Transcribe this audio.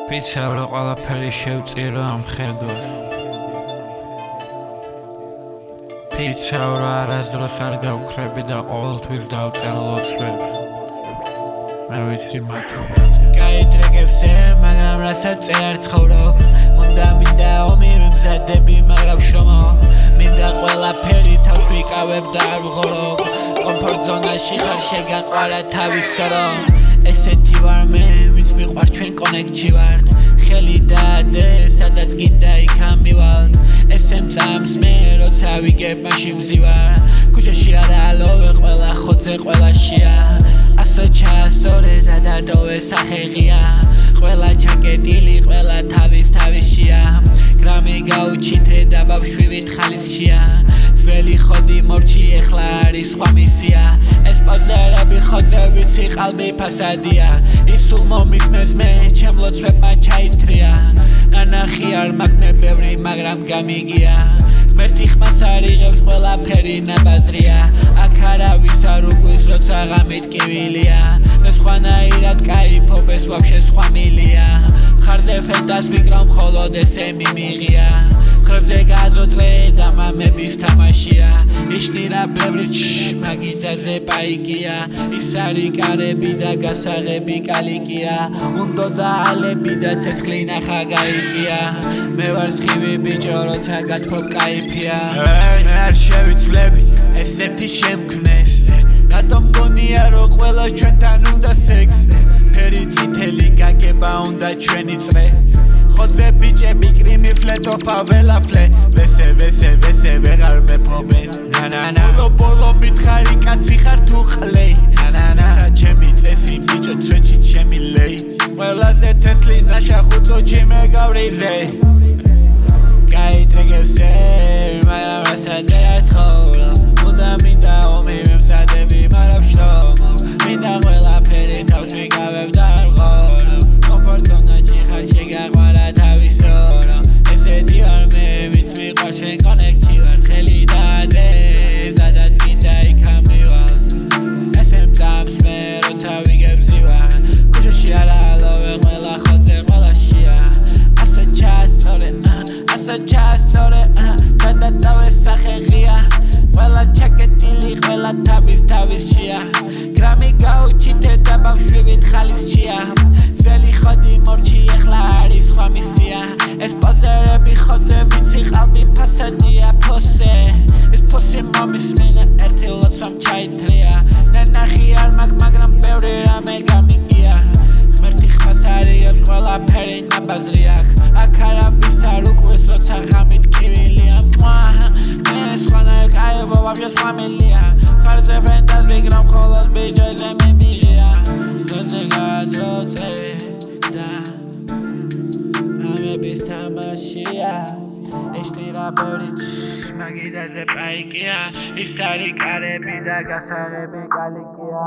Pizza ყველაფერი შევწირო ამ ხედვას Pizza არასდროს არ გავქრები და ყოველთვის დავწერ ლოცვებს მე ვიცი მათ გაიტრეკებსე მაგრამ რასაც წერ არ ცხოვრობ მინდა ომი ვემზადები მაგრამ შრომო მინდა ყველაფერი თავს ვიკავებ და არ ვღორობ კომფორტ ზონაში ხარ შეგაყვარა თავისო რომ ესეთი ვარ მე ვინც მიყვარს ჩვენ კონექტში ვართ ხელი დაადე სადაც გინდა იქ ამივალ ესე მწამს მე როცა ვიგებ მაშინ მზივარ ქუჩაში არა ალოვე ყველა ხოძე ყველაშია ასო ჩასწორე და დატოვე სახეღია ყველა ჩაკეტილი ყველა თავისშია გრამი გაუჩითე და ბავშვივით ხალისშია ძველი ხოდი მორჩი ეხლა არის სხვა მისია ეს პოზერები ხოძე ვიცი ყალბი ფასადია ისულ მომისმეს მე ჩემ ლოცვებმა ჩაითრია ნანახი არ მაქვს მე ბევრი მაგრამ გამიგია ღმერთი ხმას არ იღებს ყველაფერი ნაბაზრია აქ არავის არ უყვის როცა ღამით კივილია მე სხვანაირად კაიფობ ეს ვაფშე სხვა მილია მხარზე ფენტას ვიკრავ მხოლოდ ესე მიმიღია ხრებზე გაზოწრე და მამების თამაშია იშნირა ბევრი მაგიდაზე პაიკია ის არის კარები და გასაღები კალიკია უნდო და ალები და ცეცხლი ნახა გაიწია მე ვარ სხივი ბიჭო როცა გათქვობ კაიფია მე არ შევიცვლები ესეთი შემქმნეს რატომ გონია რომ ყველა ჩვენთან უნდა სექსი ფერი წითელი გაგება უნდა ჩვენი წრე ხოძე ბიჭები კრიმი ფლეტო ფაველაფლე ვესე ვეღარ მეფობენ ბოლო მითხარი კაცი ხარ თუ ყლე საჩემი წესი ბიჭო ცვეჩი ჩემი ლეი ყველაზე თესლი ნაშახუწო ჯიმე გავრიზე გაიტრეკებსე მაგრამ რასაც არ ცხოვრობ მინდა ომი ვემზადები მაგრამ შრომო მინდა ყველაფერი თავს ვიკავებ და არ ვღორობ კომფორტ ზონაში ხარ შეგაყვარა თავისო რომ ესეთი ვარ მე ვინც მიყვარს ჩვენ კონექტში ვარ ხელი დაადე სადაც გინდა იქ ამივალ ესე მწამს მე როცა ვიგებ მზივარ ქუჩაში არა ალოვე ყველა ხოძე ყველაშია ასო ჩასწორე და დატოვე სახეღია ყველა ჩაკეტილი ყველა თავისშია გრამი გაუჩითე და ბავშვივით ხალისშია ძველი ხოდი მორჩი ეხლა არის სხვა მისია ეს პოზერები ხოძე ვიცი ყალბი ფასადია ეს ფოსე მომისმენა ერთი ლოცვამ ჩაითრია ნანახი არ მაქვს მაგრამ ბევრი რამე გამიგია ღმერთი ხმას არ იღებს ყველაფერი ნაბაზრია აქ არავის არ უყურს როცა ღამით კივილია მე სხვანაირ კაიფობ ვაფშე სხვა მილია მხარზე ფრენდას ვიკრავ მხოლოდ ბიჭო ესე მიმიღია როცა გაზროწრე და მამების თამაშია იშნირა ბევრი მაგიდაზე პაიკია ის არის კარები და გასაღები კალიკია